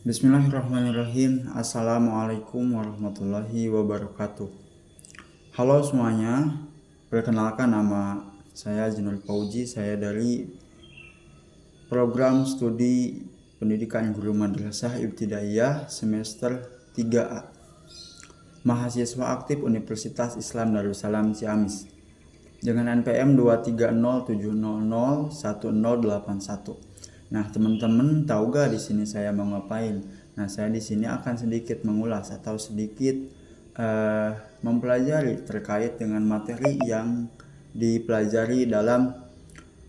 Bismillahirrahmanirrahim. Assalamualaikum warahmatullahi wabarakatuh. Halo semuanya, perkenalkan nama saya Jinul Fauzi. Saya dari program studi pendidikan guru madrasah ibtidaiyah semester 3A, mahasiswa aktif Universitas Islam Darussalam Ciamis dengan NPM 23070011081. Nah, teman-teman tahu gak di sini saya mau ngapain? Nah, saya di sini akan sedikit mengulas atau sedikit mempelajari terkait dengan materi yang dipelajari dalam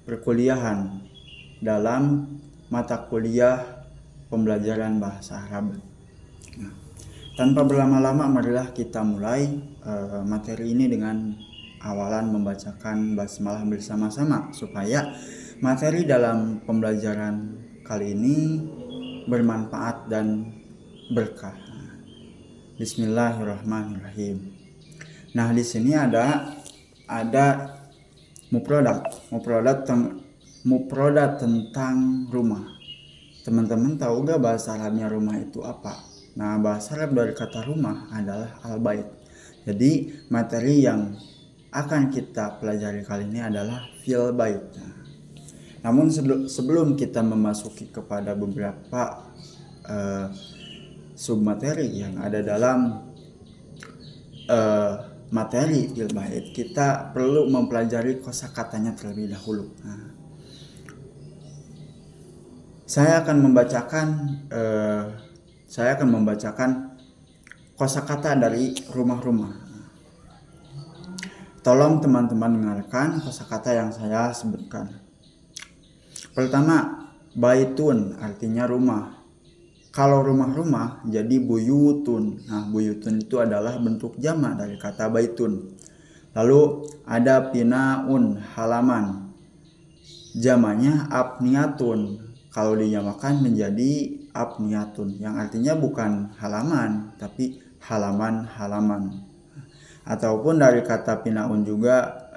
perkuliahan dalam mata kuliah pembelajaran bahasa Arab. Nah, tanpa berlama-lama, marilah kita mulai materi ini dengan awalan membacakan basmalah bersama-sama supaya materi dalam pembelajaran kali ini bermanfaat dan berkah. Bismillahirrahmanirrahim. Nah, di sini ada mufradat tentang rumah. Teman-teman tahu gak bahasa Arabnya rumah itu apa? Nah, bahasa Arab dari kata rumah adalah al-bait. Jadi, materi yang akan kita pelajari kali ini adalah fil bait. Namun sebelum kita memasuki kepada beberapa submateri yang ada dalam materi fil bait, kita perlu mempelajari kosakatanya terlebih dahulu. Nah, saya akan membacakan kosakata dari rumah-rumah. Tolong teman-teman dengarkan kosakata yang saya sebutkan. Pertama, baitun artinya rumah. Kalau rumah-rumah jadi buyutun. Nah, buyutun itu adalah bentuk jamak dari kata baitun. Lalu ada pinaun, halaman. Jamaknya abniyatun. Kalau dinyamakan menjadi abniyatun, yang artinya bukan halaman tapi halaman-halaman. Ataupun dari kata pinaun juga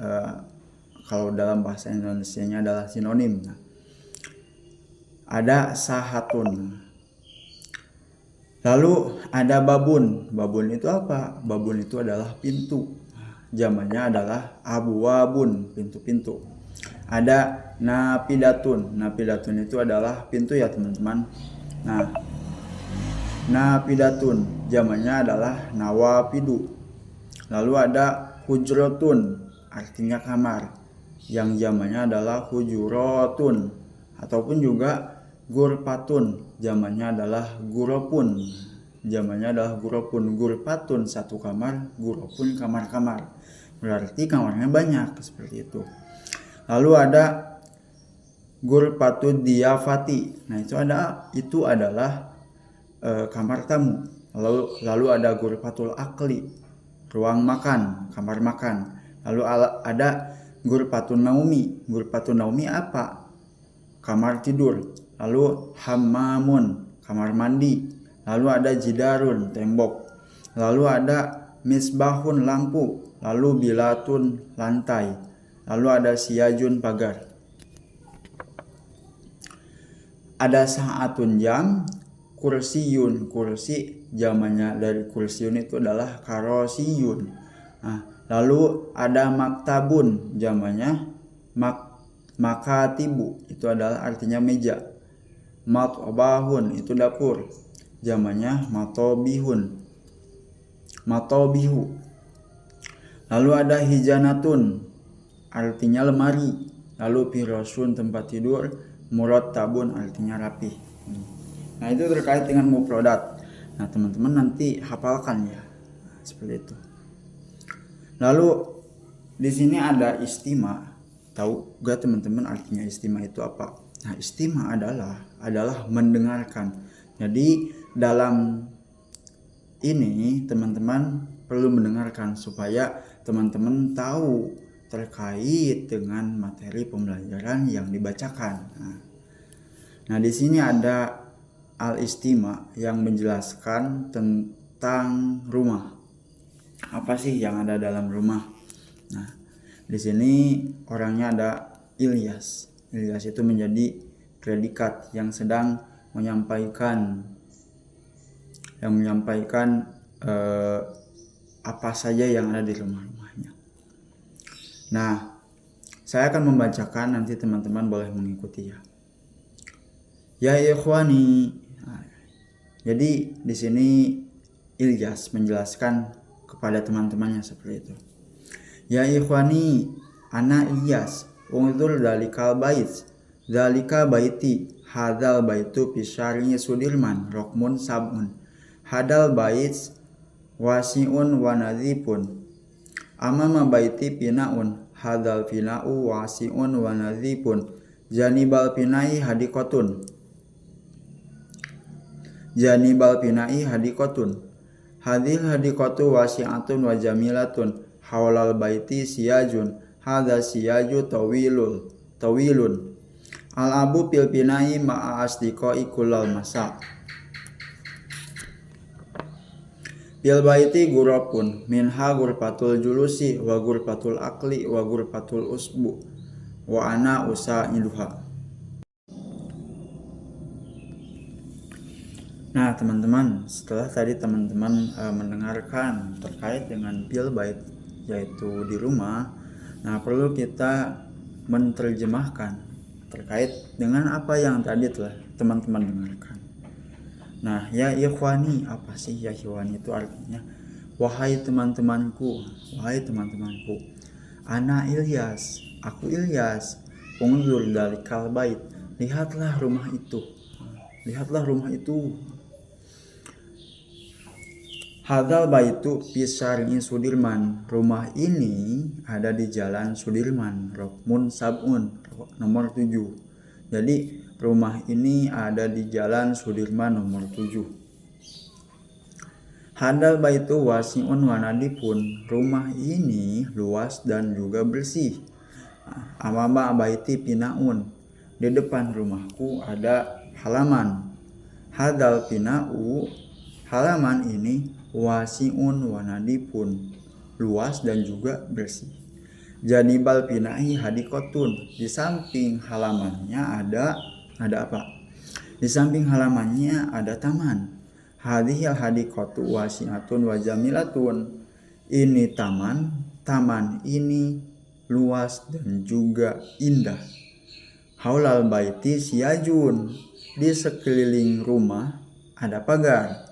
kalau dalam bahasa Indonesianya adalah sinonim. Ada sahatun. Lalu ada babun. Babun itu apa? Babun itu adalah pintu. Jamaknya adalah abwabun, pintu-pintu. Ada napidatun. Napidatun itu adalah pintu ya teman-teman. Nah, napidatun jamaknya adalah nawapidu. Lalu ada hujrotun, artinya kamar, yang jamaknya adalah hujurotun. Ataupun juga gurpatun, jamaknya adalah guropun. Jamaknya adalah guropun. Gurpatun satu kamar, guropun kamar-kamar. Berarti kamarnya banyak, seperti itu. Lalu ada gurpatud diyafati. Nah, itu adalah kamar tamu. Lalu ada gurpatul akli, ruang makan, kamar makan. Lalu ada gurpatun naumi. Gurpatun naumi apa? Kamar tidur. Lalu hammamun, kamar mandi. Lalu ada jidarun, tembok. Lalu ada misbahun, lampu. Lalu bilatun, lantai. Lalu ada siyajun, pagar. Ada saatun, jam. Kursiyun, kursi, jamannya dari kursiyun itu adalah karosiyun. Nah, lalu ada maktabun, jamannya makatibu, itu adalah artinya meja. Matobahun itu dapur, jamannya matobihu. Lalu ada hijanatun, artinya lemari. Lalu firosun, tempat tidur. Murattabun, artinya rapi. Nah, itu terkait dengan mufradat. Nah, teman-teman nanti hafalkan ya, seperti itu. Lalu di sini ada istima. Tahu gak teman-teman artinya istima itu apa? Nah, istima adalah mendengarkan. Jadi dalam ini teman-teman perlu mendengarkan supaya teman-teman tahu terkait dengan materi pembelajaran yang dibacakan. Nah, di sini ada al-istima yang menjelaskan tentang rumah. Apa sih yang ada dalam rumah? Nah, di sini orangnya ada Ilyas. Ilyas itu menjadi predikat yang sedang menyampaikan yang menyampaikan apa saja yang ada di rumah-rumahnya. Nah, saya akan membacakan, nanti teman-teman boleh mengikuti ya. Ya ikhwani. Nah, jadi di sini Ilyas menjelaskan kepada teman-temannya seperti itu. Ya ikhwani, ana Ilyas, unzur dalikal bait, dalika baiti, hadal baitu pisyari Sudirman, rokmun sabun, hadal bait wasiun wa nadhifun, amama baiti pinaun, hadal pinau wasiun wa nadhifun, janibal pinai hadikotun, janibal pinai hadikotun, hadil hadikotu wasi'atun wa jamilatun, haulal baiti siyajun, hadha siyaju tawilun, al abu pil pinai ma'a asdiqai kullal masa, pil baiti gurapun, minha gurpatul julusi wa gurpatul akli wa gurpatul usbu, wa ana usaiduha. Nah teman-teman, setelah tadi teman-teman mendengarkan terkait dengan pil bait, yaitu di rumah, nah perlu kita menerjemahkan terkait dengan apa yang tadi telah teman-teman dengarkan. Nah, ya ikhwani, apa sih ya ikhwani itu artinya? Wahai teman-temanku, ana Ilyas, aku Ilyas, unzur dalikal bait, lihatlah rumah itu. Hadal baitu pisarni Sudirman, rumah ini ada di Jalan Sudirman, rokmun sabun, nomor 7. Jadi rumah ini ada di Jalan Sudirman nomor 7. Hadal baitu wasiun wa nadifun, rumah ini luas dan juga bersih. Amama baiti pinaun, di depan rumahku ada halaman. Hadal pinau, halaman ini wasiun wa nadifun, luas dan juga bersih. Janibal pinai hadikotun, di samping halamannya ada apa? Di samping halamannya ada taman. Hadhil hadikotu wasiatun wa jamilatun, ini taman ini luas dan juga indah. Haulal baiti siyajun, di sekeliling rumah ada pagar.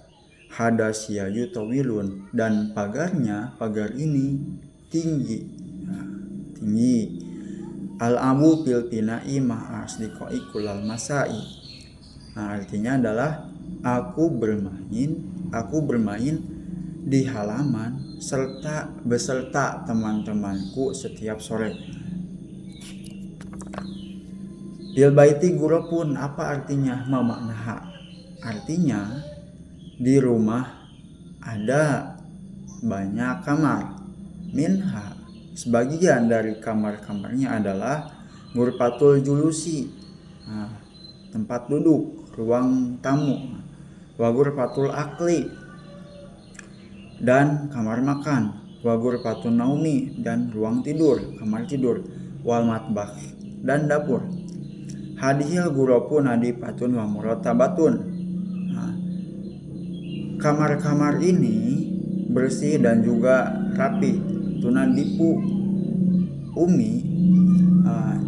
Hada siyaju tawilun, dan pagar ini tinggi. Al abu pil pinai ma'a asdiqai kulal masai. Nah, artinya adalah aku bermain di halaman beserta teman-temanku setiap sore. Pil baiti gurapun, apa artinya? Mamaknaha, artinya di rumah ada banyak kamar. Minha, sebagian dari kamar-kamarnya adalah gurpatul julusi, tempat duduk, ruang tamu, wa gurpatul akli, dan kamar makan, wa gurpatul naumi, dan ruang tidur, kamar tidur, wal matbakh, dan dapur. Hadhil gurapun adipatun wa muratabatun, kamar-kamar ini bersih dan juga rapi. Tunadipu umi,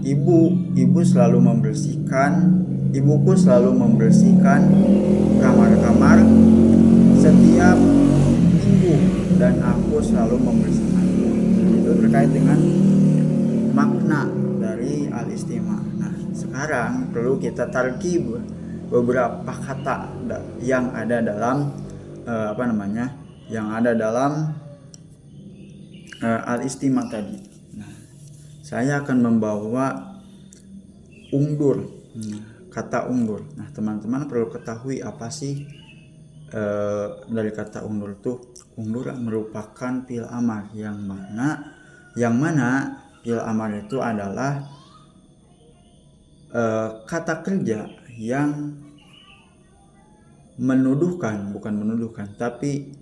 ibuku selalu membersihkan kamar-kamar setiap minggu, dan aku selalu membersihkannya. Itu terkait dengan makna dari al-istima. Nah, sekarang perlu kita tarkib beberapa kata yang ada dalam al-istima tadi. Nah, saya akan membawa ungdur, kata ungdur. Nah, teman-teman perlu ketahui apa sih dari kata ungdur itu. Ungdur merupakan fi'il amar yang mana fi'il amar itu adalah kata kerja yang bukan menuduhkan, tapi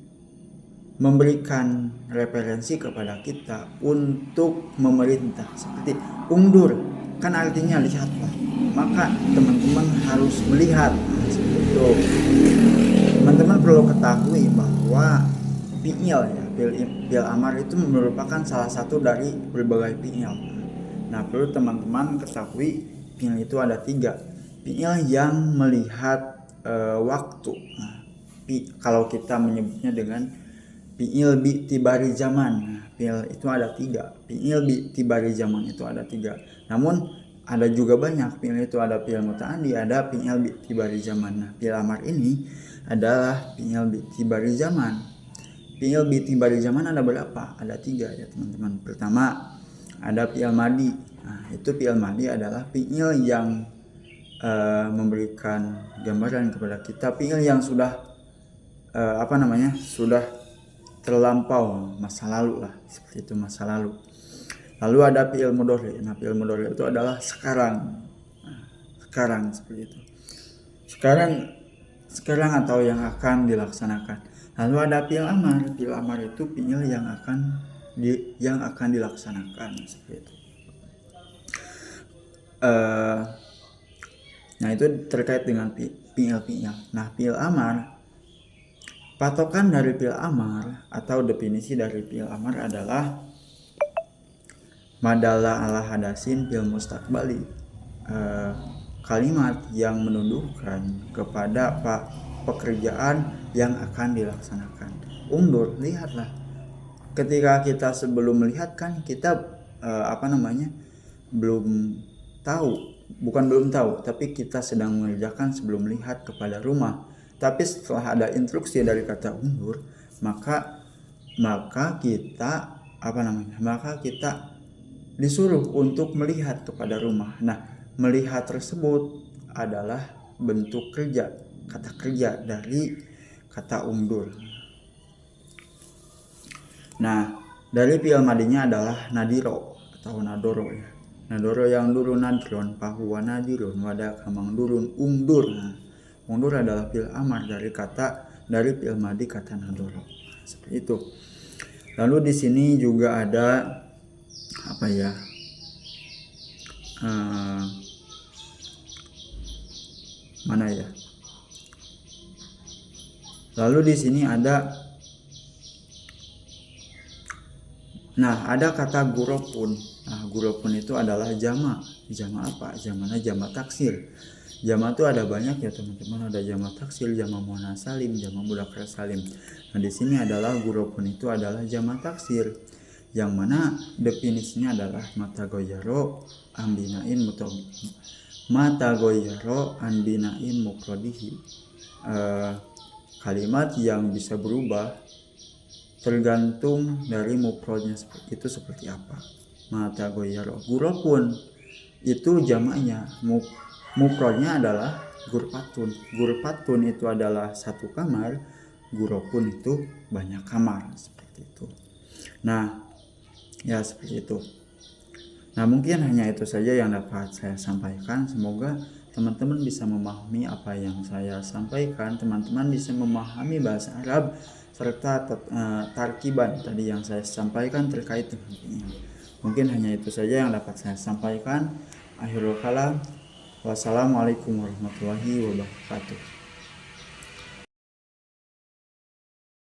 memberikan referensi kepada kita untuk memerintah. Seperti ungdur, kan artinya lihatlah, maka teman-teman harus melihat. Seperti itu. teman-teman perlu ketahui bahwa fi'il ya, fi'il amar itu merupakan salah satu dari berbagai fi'il. Nah, perlu teman-teman ketahui fi'il itu ada 3. Fi'il yang melihat waktu. Nah, kalau kita menyebutnya dengan fi'il bi'tibari zaman. Nah, fi'il itu ada 3. Fi'il bi'tibari zaman itu ada 3. Namun ada juga banyak fi'il itu, ada fi'il muta'addi, ada fi'il bi'tibari zaman. Nah, fi'il amar ini adalah fi'il bi'tibari zaman. Fi'il bi'tibari zaman ada berapa? Ada 3 ya teman-teman. Pertama ada fi'il madi. Nah, itu fi'il madi adalah fi'il yang memberikan gambaran kepada kita, fi'il yang sudah sudah terlampau, masa lalu lah, seperti itu, masa lalu. Lalu ada fi'il mudhari. Nah, fi'il mudhari itu adalah sekarang. Nah, sekarang seperti itu. Sekarang atau yang akan dilaksanakan. Lalu ada fi'il amar. Fi'il amar itu fi'il yang akan dilaksanakan, seperti itu. Nah, itu terkait dengan fi'il. Nah, fi'il amar, patokan dari fi'il amar atau definisi dari fi'il amar adalah madalla ala hadasin fil mustaqbali, kalimat yang menunjukkan kepada pekerjaan yang akan dilaksanakan. Undur, lihatlah. Ketika kita sebelum melihat kan kita belum tahu, tapi kita sedang mengerjakan sebelum melihat kepada rumah. Tapi setelah ada instruksi dari kata undur, maka kita disuruh untuk melihat kepada rumah. Nah, melihat tersebut adalah bentuk kerja, kata kerja dari kata undur. Nah, dari fi'il madinya adalah nadiro atau nadoro ya. Nadoro yang durun nadron, pahuwa nadirun, wadah kamang durun undur. Nah, undur adalah fi'il amar dari fi'il madi kata nadoro. Seperti itu. Lalu di sini juga ada Lalu di sini ada kata guropun. Nah, guropun itu adalah jama. Jama apa? Jamanya jama taksir. Jama itu ada banyak ya teman-teman. Ada jama taksir, jama muannas salim, jama mudzakkar salim. Nah, di sini adalah guropun itu adalah jama taksir, yang mana definisinya adalah matagoyaro anbinain mufradihi, kalimat yang bisa berubah tergantung dari mufradnya itu seperti apa. Matagoyaro. Guropun itu jamaknya, mufradnya adalah gurpatun. Gurpatun itu adalah satu kamar, guropun itu banyak kamar, seperti itu. Nah, ya seperti itu. Nah, mungkin hanya itu saja yang dapat saya sampaikan. Semoga teman-teman bisa memahami apa yang saya sampaikan. Teman-teman bisa memahami bahasa Arab serta tarkiban tadi yang saya sampaikan terkait dengan ini. Mungkin hanya itu saja yang dapat saya sampaikan. Akhirul kalam. Wassalamualaikum warahmatullahi wabarakatuh.